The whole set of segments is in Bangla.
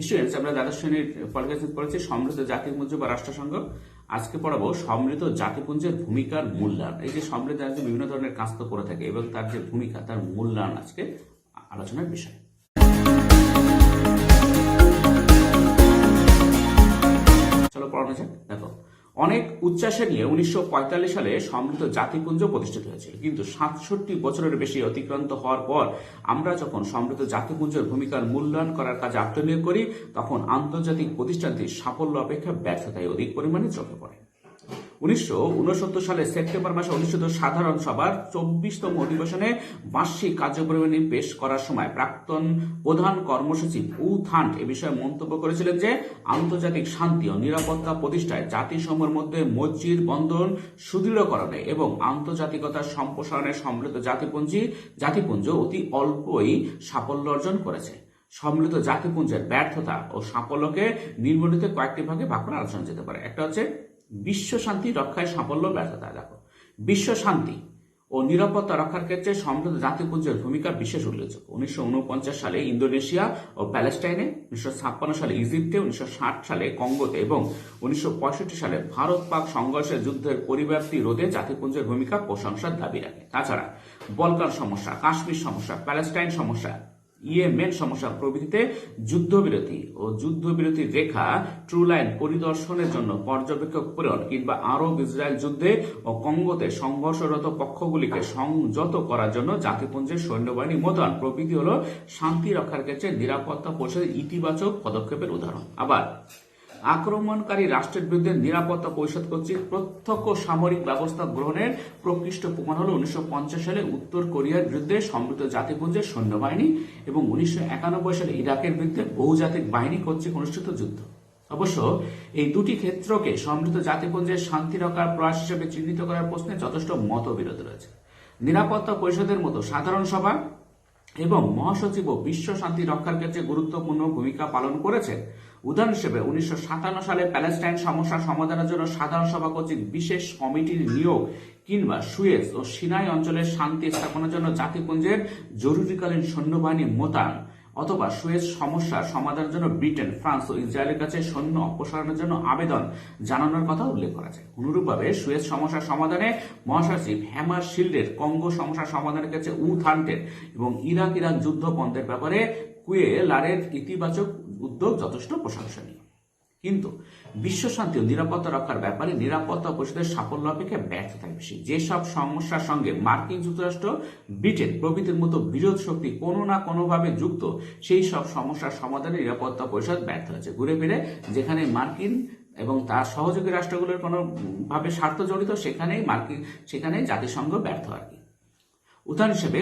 স্টুডেন্টস, আমরা দ্বাদশ শ্রেণীর পলিটিক্যাল পড়েছি সমৃদ্ধ জাতিপুঞ্জ বা রাষ্ট্রসংঘ। আজকে পড়াবো সমৃদ্ধ জাতিপুঞ্জের ভূমিকার মূল্যায়ন। এই যে সমৃদ্ধ রাষ্ট্র বিভিন্ন ধরনের কাজ তো করে থাকে এবং তার যে ভূমিকা, তার মূল্যায়ন আজকে আলোচনার বিষয়। চলো পড়ানো যাক। দেখো, অনেক উচ্চাসে নিয়ে 1945 সালে সমৃদ্ধ জাতিপুঞ্জ প্রতিষ্ঠিত হয়েছিল, কিন্তু 67 বছরের বেশি অতিক্রান্ত হওয়ার পর আমরা যখন সমৃদ্ধ জাতিপুঞ্জের ভূমিকার মূল্যায়ন করার কাজে আত্মনিয়োগ করি, তখন আন্তর্জাতিক প্রতিষ্ঠানটির সাফল্য অপেক্ষা ব্যর্থতায় অধিক পরিমাণে চোখে পড়ে। 1969 সালে সেপ্টেম্বর মাসে অনুষ্ঠিত সাধারণ সভার 24তম অধিবেশনে বার্ষিক কার্যপরিমাণী পেশ করার সময় প্রাক্তন প্রধান কর্মসচিব উ থান্ট এ বিষয়ে মন্তব্য করেছিলেন যে আন্তর্জাতিক শান্তি ও নিরাপত্তা প্রতিষ্ঠায় জাতিসমূহের মধ্যে মৈত্রীর বন্ধন সুদৃঢ়করণে এবং আন্তর্জাতিকতার সম্প্রসারণে সমৃদ্ধ জাতিপুঞ্জ অতি অল্পই সাফল্য অর্জন করেছে। সমৃদ্ধ জাতিপুঞ্জের ব্যর্থতা ও সাফল্যকে নিম্নলিখিত কয়েকটি ভাগে ভাগ করে আলোচনা যেতে পারে। একটা হচ্ছে বিশ্ব শান্তি রক্ষায় সাফল্য ব্যর্থতা। দেখো, বিশ্ব শান্তি ও নিরাপত্তা রক্ষার ক্ষেত্রে সমৃদ্ধ জাতিপুঞ্জের ভূমিকা বিশেষ উল্লেখযোগ্য। 1949 সালে ইন্দোনেশিয়া ও প্যালেস্টাইনে, 1956 সালে ইজিপ্টে, 1960 সালে কঙ্গোতে এবং 1965 সালে ভারত পাক সংঘর্ষের যুদ্ধের পরিব্যাপ্তি রোধে জাতিপুঞ্জের ভূমিকা প্রশংসার দাবি রাখে। তাছাড়া বলকান সমস্যা, কাশ্মীর সমস্যা, প্যালেস্টাইন সমস্যা, ইয়েমেন সমস্যা প্রভৃতিতে যুদ্ধবিরতির রেখা ট্রু লাইন পরিদর্শনের জন্য পর্যবেক্ষক প্রেরণ কিংবা আরব ইসরায়েল যুদ্ধে ও কঙ্গোতে সংঘর্ষরত পক্ষগুলিকে সংযত করার জন্য জাতিপুঞ্জের সৈন্যবাহিনী মোতায়েন প্রভৃতি হল শান্তি রক্ষার ক্ষেত্রে নিরাপত্তা পরিষদের ইতিবাচক পদক্ষেপের উদাহরণ। আবার আক্রমণকারী রাষ্ট্রের বিরুদ্ধে নিরাপত্তা পরিষদ কর্তৃক প্রত্যক্ষ সামরিক ব্যবস্থা গ্রহণের প্রকৃষ্ট প্রমাণ হল 1950 সালে উত্তর কোরিয়ার বিরুদ্ধে সমৃদ্ধ জাতিপুঞ্জের সৈন্যবাহিনী এবং 1991 সালে ইরাকের বিরুদ্ধে বহুজাতিক বাহিনী কর্তৃক অনুষ্ঠিত যুদ্ধ। অবশ্য এই দুটি ক্ষেত্রকে সমৃদ্ধ জাতিপুঞ্জের শান্তি রক্ষার প্রয়াস হিসেবে চিহ্নিত করার প্রশ্নে যথেষ্ট মতবিরোধ রয়েছে। নিরাপত্তা পরিষদের মতো সাধারণ সভা এবং মহাসচিব ও বিশ্ব শান্তি রক্ষার ক্ষেত্রে গুরুত্বপূর্ণ ভূমিকা পালন করেছে। উদাহরণ হিসেবে 1957 সালে প্যালেস্টাইন সমস্যা সমাধানের জন্য সাধারণ সভা কর্তৃক বিশেষ কমিটির নিয়োগ কিংবা সুয়েজ ও সিনাই অঞ্চলের শান্তি স্থাপনের জন্য জাতিপুঞ্জের জরুরিকালীন সৈন্যবাহিনী মোতায়েন, অথবা সুয়েজ সমস্যার সমাধানের জন্য ব্রিটেন, ফ্রান্স ও ইসরায়েলের কাছে সৈন্য অপসারণের জন্য আবেদন জানানোর কথা উল্লেখ করা যায়। অনুরূপভাবে সুয়েজ সমস্যার সমাধানে মহাসচিব হ্যামার শিল্ডের, কঙ্গো সমস্যার সমাধানের কাছে উ থান্টের এবং ইরাক যুদ্ধ বন্ধের ব্যাপারে কুয়েলারের ইতিবাচক উদ্যোগ যথেষ্ট প্রশংসনীয়। কিন্তু বিশ্ব শান্তি ও নিরাপত্তা রক্ষার ব্যাপারে নিরাপত্তা পরিষদের সাফল্য অপেক্ষা ব্যর্থতা বেশি। যেসব সমস্যার সঙ্গে মার্কিন যুক্তরাষ্ট্র, ব্রিটেন প্রভৃতির মতো বিরোধ শক্তি কোনো না কোনোভাবে যুক্ত, সেই সব সমস্যার সমাধানে নিরাপত্তা পরিষদ ব্যর্থ হয়েছে। ঘুরে ফিরে যেখানে মার্কিন এবং তার সহযোগী রাষ্ট্রগুলোর কোনোভাবে স্বার্থ জড়িত, সেখানেই জাতিসংঘ ব্যর্থ আর কি। উদাহরণ হিসেবে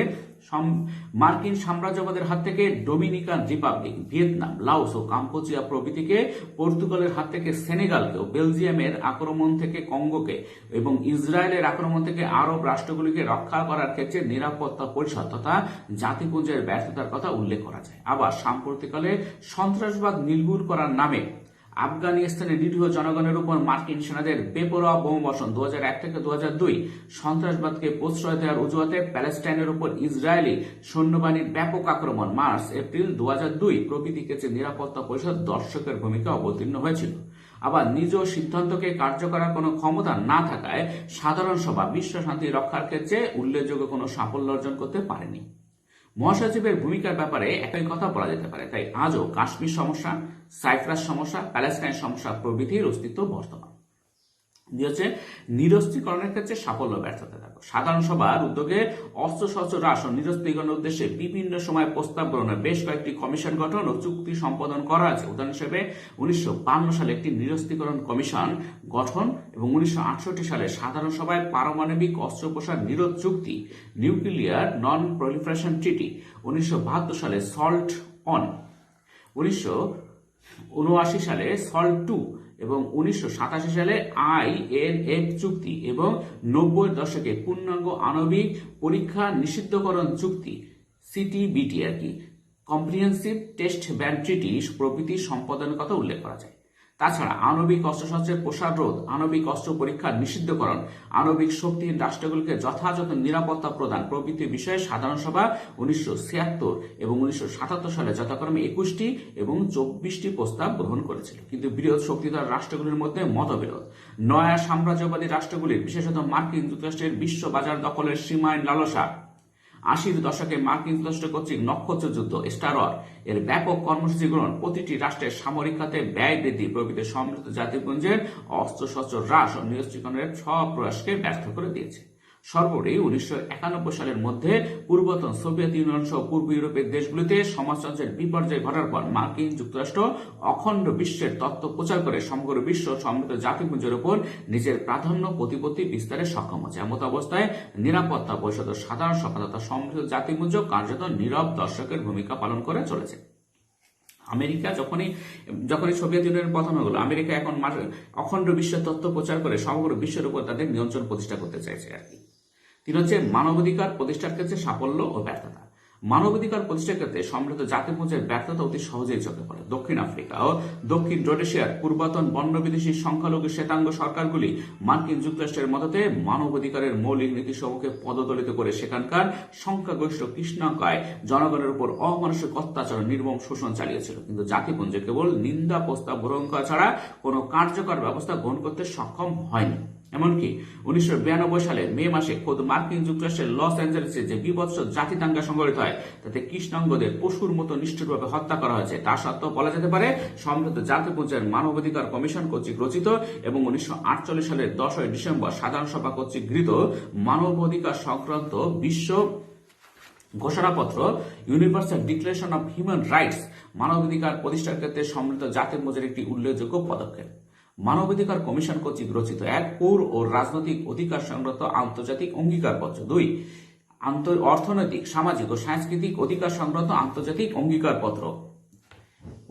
মার্কিন সাম্রাজ্যবাদের হাত থেকে ডোমিনিকান রিপাবলিক, ভিয়েতনাম, লাওস ও কাম্বোজিয়া প্রভৃতিকে, পর্তুগালের হাত থেকে সেনেগালকে, বেলজিয়ামের আক্রমণ থেকে কঙ্গোকে এবং ইসরায়েলের আক্রমণ থেকে আরব রাষ্ট্রগুলিকে রক্ষা করার ক্ষেত্রে নিরাপত্তা পরিষদ তথা জাতিপুঞ্জের ব্যর্থতার কথা উল্লেখ করা যায়। আবার সাম্প্রতিককালে সন্ত্রাসবাদ নির্মূল করার নামে আফগানিস্তানের নিরীহ জনগণের উপর মার্কিন সেনাদের বেপরোয়া বোমাবর্ষণ 2001 থেকে 2002, সন্ত্রাসবাদকে প্রশ্রয় দেওয়ার অজুহাতে প্যালেস্টাইনের উপর ইসরায়েলি সৈন্যবাহিনীর ব্যাপক আক্রমণ মার্চ-এপ্রিল 2002 প্রভৃতি ক্ষেত্রে নিরাপত্তা পরিষদ দর্শকের ভূমিকা অবতীর্ণ হয়েছিল। আবার নিজ সিদ্ধান্তকে কার্যকর করার কোনো ক্ষমতা না থাকায় সাধারণ সভা বিশ্ব শান্তি রক্ষার ক্ষেত্রে উল্লেখযোগ্য কোনো সাফল্য অর্জন করতে পারেনি। মহাসচিবের ভূমিকার ব্যাপারে একই কথা বলা যেতে পারে। তাই আজও কাশ্মীর সমস্যা, সাইপ্রাস সমস্যা, প্যালেস্টাইন সমস্যা প্রভৃতির অস্তিত্ব বর্তমান। নিরস্ত্রীকরণের ক্ষেত্রে সাফল্য ব্যর্থতা। দেখো, সাধারণ সভার উদ্যোগে অস্ত্রশস্ত্র হ্রাস ও নিরস্ত্রীকরণের উদ্দেশ্যে বিভিন্ন সময় প্রস্তাব গ্রহণের বেশ কয়েকটি কমিশন গঠন ও চুক্তি সম্পাদন করা আছে। উদাহরণ হিসেবে 1952 সালে একটি নিরস্ত্রীকরণ কমিশন গঠন এবং 1968 সালে সাধারণ সভায় পারমাণবিক অস্ত্র প্রসার নিরোধ চুক্তি, নিউক্লিয়ার নন প্রলিফারেশন ট্রিটি, 1972 সালে সল্ট অন, 1979 সালে সল্ট 2 এবং 1987 সালে INF চুক্তি এবং 90-এর দশকে পূর্ণাঙ্গ আণবিক পরীক্ষা নিষিদ্ধকরণ চুক্তি CTBT comprehensive test ban treaty প্রভৃতি সম্পাদনের কথা উল্লেখ করা যায়। তাছাড়া আণবিক অস্ত্রশস্ত্রের প্রসার রোধ, আণবিক অস্ত্র পরীক্ষার নিষিদ্ধকরণ, আণবিক শক্তিহীন রাষ্ট্রগুলিকে যথাযথ নিরাপত্তা প্রদান প্রভৃতি বিষয়ে সাধারণ সভা 1976 এবং 1977 সালে যথাক্রমে 21টি এবং 24টি প্রস্তাব গ্রহণ করেছিল। কিন্তু বৃহৎ শক্তিধর রাষ্ট্রগুলির মধ্যে মতবিরোধ, নয়া সাম্রাজ্যবাদী রাষ্ট্রগুলির বিশেষত মার্কিন যুক্তরাষ্ট্রের বিশ্ব বাজার দখলের সীমাহীন লালসা, 80-র দশকে মার্কিন যুক্তরাষ্ট্র কর্তৃক নক্ষত্র যুদ্ধ স্টার ওয়ার এর ব্যাপক কর্মসূচি গ্রহণ, প্রতিটি রাষ্ট্রের সামরিক খাতে ব্যয় বৃদ্ধি প্রভৃতি সমৃদ্ধ জাতিপুঞ্জের অস্ত্রশস্ত্র হ্রাস ও নিরস্ত্রীকরণের সব প্রয়াসকে ব্যর্থ করে দিয়েছে। সর্বোপরি 1991 সালের মধ্যে পূর্বতন সোভিয়েত ইউনিয়ন সহ পূর্ব ইউরোপের দেশগুলিতে সমাজতন্ত্রের বিপর্যয় ঘটার পর মার্কিন যুক্তরাষ্ট্র অখণ্ড বিশ্বের তত্ত্ব প্রচার করে সমগ্র বিশ্ব সমৃদ্ধ জাতিপুঞ্জের উপর নিজের প্রাধান্য প্রতিপত্তি বিস্তারে সক্ষম হচ্ছে। এমত অবস্থায় নিরাপত্তা পরিষদ সাধারণ সভা তথা সমৃদ্ধ জাতিপুঞ্জ কার্যত নীরব দর্শকের ভূমিকা পালন করে চলেছে। আমেরিকা যখনই সোভিয়েত ইউনিয়নের পতন হলো, আমেরিকা এখন অখণ্ড বিশ্বের তত্ত্ব প্রচার করে সমগ্র বিশ্বের উপর তাদের নিয়ন্ত্রণ প্রতিষ্ঠা করতে চাইছে আর কি। 3 হচ্ছে মানবাধিকার প্রতিষ্ঠার ক্ষেত্রে সাফল্য ও ব্যর্থতা। মানবাধিকার প্রতিষ্ঠার ক্ষেত্রে সমৃদ্ধ জাতিপুঞ্জের ব্যর্থতা অতি সহজেই চোখে পড়ে। দক্ষিণ আফ্রিকা ও দক্ষিণ রোডেশিয়ার পূর্বতন বর্ণবিদেশী সংখ্যালঘু শ্বেতাঙ্গ সরকারগুলি মার্কিন যুক্তরাষ্ট্রের মদতে মানবাধিকারের মৌলিক নীতিসমূহকে পদদলিত করে সেখানকার সংখ্যাগরিষ্ঠ কৃষ্ণকায় জনগণের উপর অমানসিক অত্যাচার ও নির্মম শোষণ চালিয়েছিল। কিন্তু জাতিপুঞ্জ কেবল নিন্দা প্রস্তাব গ্রহণ করা ছাড়া কোনো কার্যকর ব্যবস্থা গ্রহণ করতে সক্ষম হয়নি। এমনকি 1992 সালে মে মাসে খোদ মার্কিন যুক্তরাষ্ট্রের লস অ্যাঞ্জেলেসে যে বিভৎস জাতি দাঙ্গা সংঘটিত হয় তাতে কৃষ্ণাঙ্গদের পশুর মতো নিষ্ঠুরভাবে হত্যা করা হয়েছে। তা সত্ত্বেও বলা যেতে পারে সমৃদ্ধ জাতিপুঞ্জের মানবাধিকার কমিশন কর্তৃক রচিত এবং 1948 সালের 10 ডিসেম্বর সাধারণ সভা কর্তৃক গৃহীত মানবাধিকার সংক্রান্ত বিশ্ব ঘোষণাপত্র universal declaration of human rights মানবাধিকার প্রতিষ্ঠার ক্ষেত্রে সমৃদ্ধ জাতিপুঞ্জের একটি উল্লেখযোগ্য পদক্ষেপ। মানবাধিকার কমিশন কর্তৃক রচিত 1 পৌর ও রাজনৈতিক অধিকার সংক্রান্ত আন্তর্জাতিক অঙ্গীকারপত্র, 2 অর্থনৈতিক, সামাজিক ও সাংস্কৃতিক অধিকার সংক্রান্ত আন্তর্জাতিক অঙ্গীকারপত্র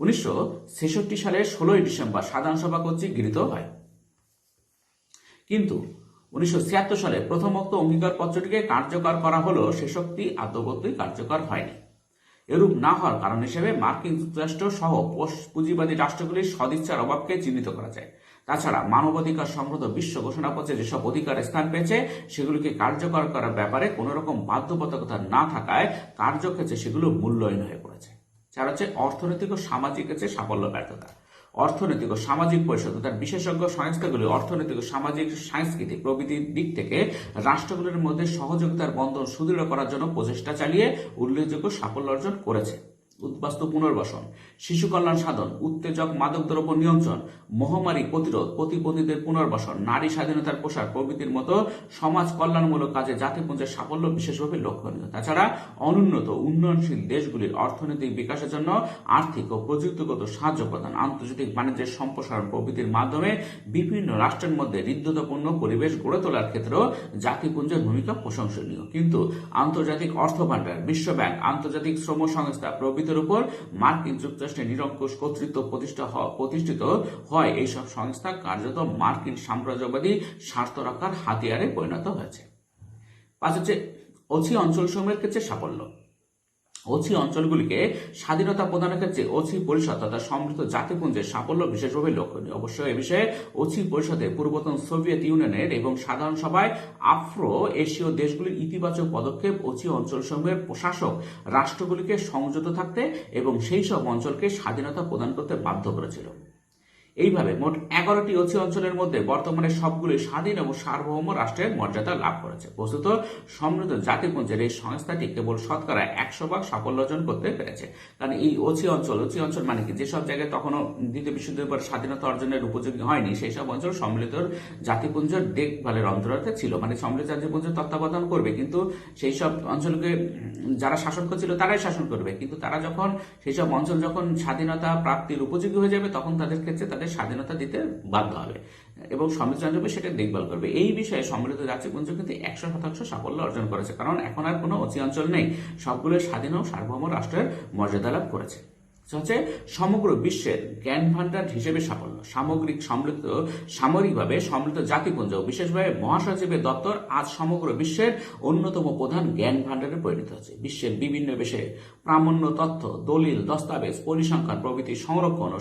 1966 সালের 16 ডিসেম্বর সাধারণ সভা কর্তৃক গৃহীত হয়। কিন্তু 1976 সালে প্রথমোক্ত অঙ্গীকারপত্রটিকে কার্যকর করা হলেও শেষোক্তি আদৌগতই কার্যকর হয়নি। এরূপ না হওয়ার কারণ হিসেবে মার্কিন যুক্তরাষ্ট্র সহ পুঁজিবাদী রাষ্ট্রগুলির সদিচ্ছার অভাবকে চিহ্নিত করা যায়। তাছাড়া মানবাধিকার সমৃদ্ধ বিশ্ব ঘোষণাপত্রে যেসব অধিকার স্থান পেয়েছে সেগুলিকে কার্যকর করার ব্যাপারে কোন রকম বাধ্যবাধকতা না থাকায় কার্যক্ষেত্রে সেগুলো মূল্যায়ন হয়ে পড়েছে। 4 হচ্ছে অর্থনৈতিক ও সামাজিক ক্ষেত্রে সাফল্য ব্যর্থতা। অর্থনৈতিক ও সামাজিক পরিষদ তার বিশেষজ্ঞ সংস্থাগুলি অর্থনৈতিক ও সামাজিক সাংস্কৃতিক প্রভৃতির দিক থেকে রাষ্ট্রগুলির মধ্যে সহযোগিতার বন্ধন সুদৃঢ় করার জন্য প্রচেষ্টা চালিয়ে উল্লেখযোগ্য সাফল্য অর্জন করেছে। উদ্বাস্তু পুনর্বাসন, শিশু কল্যাণ সাধন, উত্তেজক মাদকদ্রব্য নিয়ন্ত্রণ, মহামারী প্রতিরোধ, প্রতিবন্ধীদের পুনর্বাসন, নারী স্বাধীনতার প্রসার প্রভৃতির মতো সমাজ কল্যাণমূলক কাজে জাতিপুঞ্জের সাফল্য বিশেষভাবে লক্ষণীয়। তাছাড়া অনুন্নত উন্নয়নশীল দেশগুলির অর্থনৈতিক বিকাশের জন্য আর্থিক ও প্রযুক্তিগত সাহায্য প্রদান, আন্তর্জাতিক বাণিজ্যের সম্প্রসারণ প্রভৃতির মাধ্যমে বিভিন্ন রাষ্ট্রের মধ্যে হৃদ্যতাপূর্ণ পরিবেশ গড়ে তোলার ক্ষেত্রেও জাতিপুঞ্জের ভূমিকা প্রশংসনীয়। কিন্তু আন্তর্জাতিক অর্থভাণ্ডার, বিশ্বব্যাংক, আন্তর্জাতিক শ্রম সংস্থা প্রভৃতি উপর মার্কিন যুক্তরাষ্ট্রের নিরঙ্কুশ কর্তৃত্ব প্রতিষ্ঠিত হয় এইসব সংস্থা কার্যত মার্কিন সাম্রাজ্যবাদী স্বার্থ রক্ষার হাতিয়ারে পরিণত হয়েছে। 5 হচ্ছে অছি অঞ্চলসমূহের ক্ষেত্রে সাফল্য। অছি অঞ্চলগুলিকে স্বাধীনতা প্রদানের ক্ষেত্রে অছি পরিষদ তথা সমৃদ্ধ জাতিপুঞ্জের সাফল্য বিশেষভাবে লক্ষণীয়। অবশ্য এ বিষয়ে অছি পরিষদে পূর্বতন সোভিয়েত ইউনিয়নের এবং সাধারণ সভায় আফ্রো এশীয় দেশগুলির ইতিবাচক পদক্ষেপ অছি অঞ্চলসমূহের প্রশাসক রাষ্ট্রগুলিকে সংযত থাকতে এবং সেই সব অঞ্চলকে স্বাধীনতা প্রদান করতে বাধ্য করেছিল। এইভাবে মোট 11টি অছি অঞ্চলের মধ্যে বর্তমানে সবগুলি স্বাধীন এবং সার্বভৌম রাষ্ট্রের মর্যাদা লাভ করেছে। বস্তুত সমৃদ্ধ জাতিপুঞ্জের এই সংস্থাটি কেবল শতকরা 100% সাফল্য অর্জন করতে পেরেছে। কারণ এই অছি অঞ্চল মানে কি, যেসব জায়গায় তখনও দ্বিতীয় বিশ্বযুদ্ধের পর স্বাধীনতা অর্জনের উপযোগী হয়নি সেই সব অঞ্চল সম্মিলিত জাতিপুঞ্জের দেখভালের অন্তর্গতে ছিল, মানে সম্মিলিত জাতিপুঞ্জের তত্ত্বাবধান করবে, কিন্তু সেই সব অঞ্চলকে যারা শাসন করছিল তারাই শাসন করবে। কিন্তু তারা যখন সেই সব অঞ্চল যখন স্বাধীনতা প্রাপ্তির উপযোগী হয়ে যাবে তখন তাদের ক্ষেত্রে তাদের স্বাধীনতা দিতে বাধ্য হবে এবং সম্মিলিত জাতিপুঞ্জ সেটা দেখভাল করবে। এই বিষয়ে সম্মিলিত জাতিপুঞ্জ কিন্তু 100% সাফল্য অর্জন করেছে, কারণ এখন আর কোনো অছি অঞ্চল নেই, সবগুলো স্বাধীন ও সার্বভৌম রাষ্ট্রের মর্যাদা লাভ করেছে। হচ্ছে সমগ্র বিশ্বের জ্ঞান ভান্ডার হিসেবে সাফল্য। সামরিকভাবে সম্মিলিত জাতিপুঞ্জ, বিশেষভাবে মহাসচিবের দপ্তর আজ সমগ্র বিশ্বের অন্যতম প্রধান জ্ঞান ভান্ডারে পরিণত হচ্ছে। বিশ্বের বিভিন্ন বিষয়ে প্রামাণ্য তথ্য, দলিল, দস্তাবেজ, পরিসংখ্যান প্রভৃতি সংরক্ষণ ও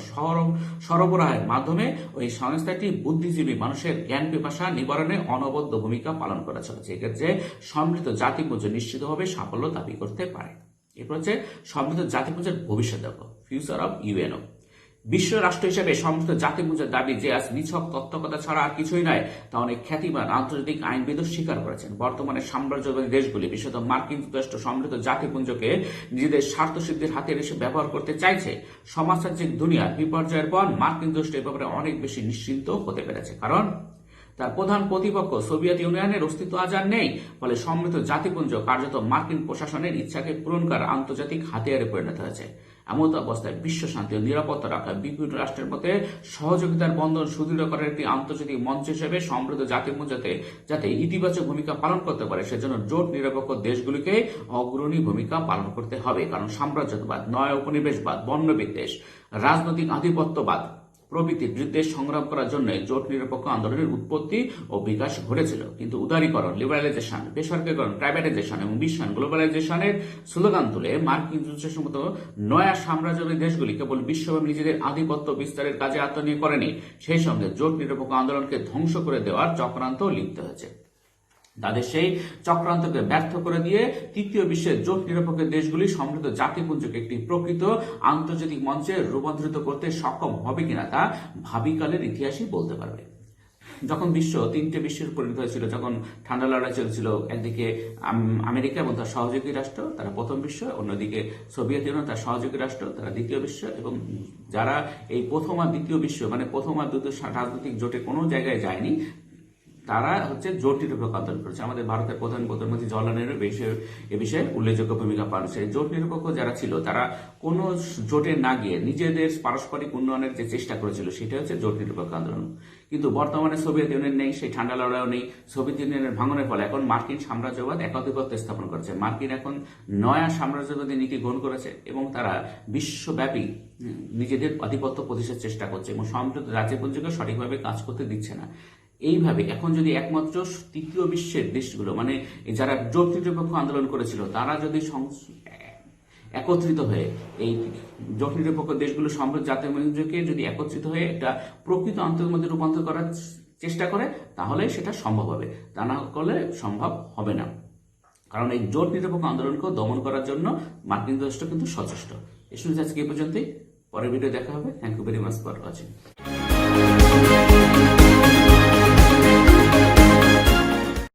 সরবরাহের মাধ্যমে ওই সংস্থাটি বুদ্ধিজীবী মানুষের জ্ঞান পিপাসা নিবারণে অনবদ্য ভূমিকা পালন করে চলেছে। এক্ষেত্রে সম্মিলিত জাতিপুঞ্জ নিশ্চিতভাবে সাফল্য দাবি করতে পারে। এরপর হচ্ছে সম্মিলিত জাতিপুঞ্জের ভবিষ্যৎ দেখো, ফিউচার অব ইউএনও। বিশ্ব রাষ্ট্র হিসেবে সম্মিলিত জাতিপুঞ্জের দাবি যে আজ নিছক তত্ত্বকথা ছাড়া আর কিছুই নয়, তা অনেক খ্যাতিমান আন্তর্জাতিক আইনবিদ স্বীকার করেছেন। বর্তমানে সাম্রাজ্যবাদী দেশগুলি, বিশেষত মার্কিন যুক্তরাষ্ট্র, সম্মিলিত জাতিপুঞ্জকে নিজেদের স্বার্থ সিদ্ধির হাতিয়ার হিসেবে ব্যবহার করতে চাইছে। সমাজতান্ত্রিক দুনিয়ার বিপর্যয়ের পর মার্কিন যুক্তরাষ্ট্র এ ব্যাপারে অনেক বেশি নিশ্চিন্ত হতে পেরেছে, কারণ তার প্রধান প্রতিপক্ষ সোভিয়েত ইউনিয়নের অস্তিত্ব আজ আর নেই। ফলে সম্মিলিত জাতিপুঞ্জ কার্যত মার্কিন প্রশাসনের ইচ্ছাকে পূরণ করার আন্তর্জাতিক হাতিয়ারে পরিণত হয়েছে। এমন অবস্থায় বিশ্ব শান্তি ও নিরাপত্তা রক্ষা বিভিন্ন রাষ্ট্রের মধ্যে সহযোগিতার বন্ধন সুদৃঢ় করার একটি আন্তর্জাতিক মঞ্চ হিসেবে সমৃদ্ধ জাতিপুঞ্জ যাতে ইতিবাচক ভূমিকা পালন করতে পারে, সেজন্য জোট নিরপেক্ষ দেশগুলিকে অগ্রণী ভূমিকা পালন করতে হবে। কারণ সাম্রাজ্যবাদ, নয় উপনিবেশবাদ, বর্ণবিদ্বেষ, রাজনৈতিক আধিপত্যবাদ প্রভৃতির বিরুদ্ধে সংগ্রাম করার জন্য জোট নিরপেক্ষ আন্দোলনের উৎপত্তি ও বিকাশ ঘটেছিল। কিন্তু উদারীকরণ, লিবারালাইজেশন, বেসরকারীকরণ, প্রাইভেটাইজেশন এবং বিশ্বায়ন, গ্লোবালাইজেশনের স্লোগান তুলে মার্কিন যুক্তরাষ্ট্রের মতো নয়া সাম্রাজ্যবাদী দেশগুলি কেবল বিশ্বব্যাপী নিজেদের আধিপত্য বিস্তারের কাজে আত্মনিয়োগ করেনি, সেই সঙ্গে জোট নিরপেক্ষ আন্দোলনকে ধ্বংস করে দেওয়ার চক্রান্ত লিপ্ত হয়েছে। তাদের সেই চক্রান্তকে ব্যর্থ করে দিয়ে তৃতীয় বিশ্বের জোট নিরপেক্ষ দেশগুলি সমৃদ্ধ জাতিপুঞ্জকে একটি প্রকৃত আন্তর্জাতিক মঞ্চে রূপান্তরিত করতে সক্ষম হবে কিনা তা ভাবিকালের ইতিহাসই বলতে পারবে। যখন বিশ্ব তিনটে বিশ্বের পরিণত হয়েছিল, যখন ঠান্ডা লড়াই চলছিল, একদিকে আমেরিকা এবং তার সহযোগী রাষ্ট্র, তারা প্রথম বিশ্ব, অন্যদিকে সোভিয়েত ইউনিয়ন তার সহযোগী রাষ্ট্র, তারা দ্বিতীয় বিশ্ব, এবং যারা এই প্রথম আর দ্বিতীয় বিশ্ব মানে প্রথম আর দ্বিতীয় রাজনৈতিক জোটে কোনো জায়গায় যায়নি, তারা হচ্ছে জোট নিরপেক্ষ আন্দোলন করেছে। আমাদের ভারতের প্রধানমন্ত্রী জওয়াহরলাল নেহরু এ বিষয়ে উল্লেখযোগ্য ভূমিকা পালন করেছে। জোট নিরপেক্ষ যারা ছিল তারা কোনো জোটে না গিয়ে নিজেদের পারস্পরিক উন্নয়নের যে চেষ্টা করেছিল সেটা হচ্ছে জোট নিরপেক্ষ আন্দোলন। কিন্তু বর্তমানে সোভিয়েত ইউনিয়ন নেই, সেই ঠান্ডা লড়াইও নেই। সোভিয়েত ইউনিয়নের ভাঙনের ফলে এখন মার্কিন সাম্রাজ্যবাদ একাধিপত্য স্থাপন করেছে। মার্কিন এখন নয়া সাম্রাজ্যবাদী নীতি গ্রহণ করেছে এবং তারা বিশ্বব্যাপী নিজেদের আধিপত্য প্রতিষ্ঠার চেষ্টা করছে এবং সমৃদ্ধ জাতিপুঞ্জকে সঠিকভাবে কাজ করতে দিচ্ছে না। এইভাবে এখন যদি একমাত্র তৃতীয় বিশ্বের দেশগুলো মানে যারা জোট নিরপেক্ষ আন্দোলন করেছিল তারা যদি একত্রিত হয়ে এই জোট নিরপেক্ষ দেশগুলো সমৃদ্ধ জাতিপুঞ্জকে যদি একত্রিত হয়ে একটা প্রকৃত আন্তর্জাতিক মধ্যে রূপান্তর করার চেষ্টা করে, তাহলে সেটা সম্ভব হবে। তা না করলে সম্ভব হবে না, কারণ এই জোট নিরপেক্ষ আন্দোলনকে দমন করার জন্য মার্কিন যুক্তরাষ্ট্র কিন্তু সচেষ্ট। আজকে এই পর্যন্তই, পরের ভিডিও দেখা হবে। Thank you very much for watching.